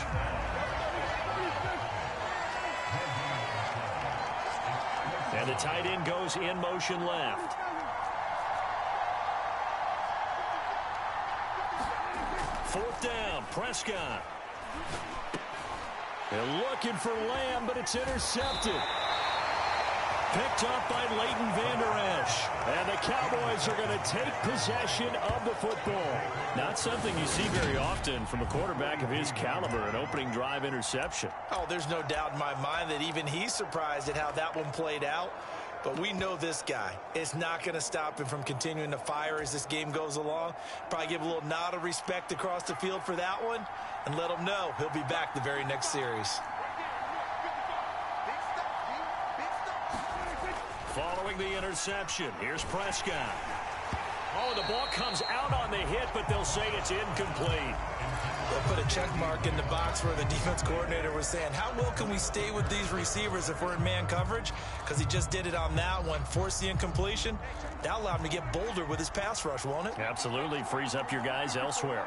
And the tight end goes in motion left. Fourth down, Prescott. They're looking for Lamb, but it's intercepted. Picked up by Leighton Vander Esch. And the Cowboys are going to take possession of the football. Not something you see very often from a quarterback of his caliber, an opening drive interception. Oh, there's no doubt in my mind that even he's surprised at how that one played out. But we know this guy. It's not going to stop him from continuing to fire as this game goes along. Probably give a little nod of respect across the field for that one and let him know he'll be back the very next series. Following the interception, here's Prescott. Oh, the ball comes out on the hit, but they'll say it's incomplete. They'll put a check mark in the box where the defense coordinator was saying, how well can we stay with these receivers if we're in man coverage? Because he just did it on that one, forced the incompletion. That'll allow him to get bolder with his pass rush, won't it? Absolutely. Frees up your guys elsewhere.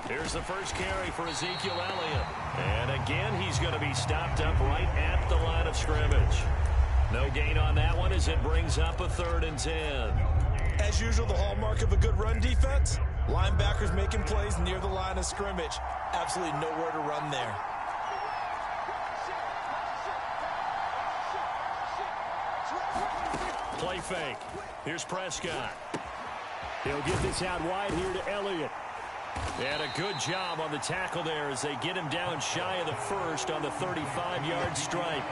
Here's the first carry for Ezekiel Elliott. And again, he's going to be stopped up right at the line of scrimmage. No gain on that one as it brings up a 3rd and 10. As usual, the hallmark of a good run defense, linebackers making plays near the line of scrimmage. Absolutely nowhere to run there. Play fake. Here's Prescott. He'll get this out wide here to Elliott. And a good job on the tackle there as they get him down shy of the first on the 35-yard strike.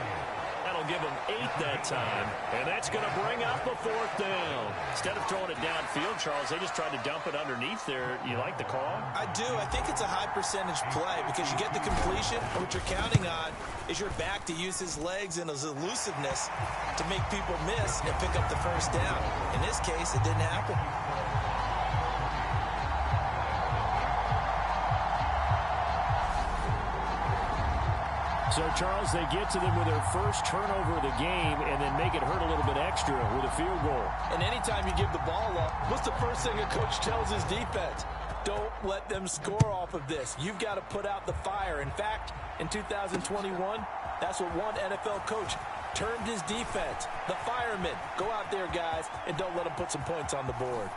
That'll that'll give them 8 that time. And that's going to bring up a 4th down. Instead of throwing it downfield, Charles, they just tried to dump it underneath there. You like the call? I do. I think it's a high-percentage play because you get the completion. And what you're counting on is your back to use his legs and his elusiveness to make people miss and pick up the 1st down. In this case, it didn't happen. So, Charles, they get to them with their first turnover of the game and then make it hurt a little bit extra with a field goal. And anytime you give the ball up, what's the first thing a coach tells his defense? Don't let them score off of this. You've got to put out the fire. In fact, in 2021, that's what one NFL coach termed his defense. The firemen. Go out there, guys, and don't let them put some points on the board.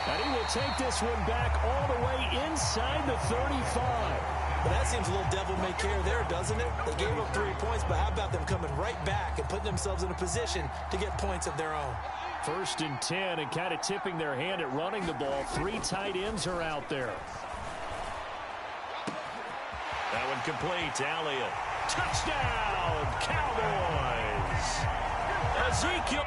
And he will take this one back all the way inside the 35. But that seems a little devil-may-care there, doesn't it? They gave up 3 points, but how about them coming right back and putting themselves in a position to get points of their own? 1st and 10 and kind of tipping their hand at running the ball. 3 tight ends are out there. That one complete. Elliott. Touchdown, Cowboys. Ezekiel.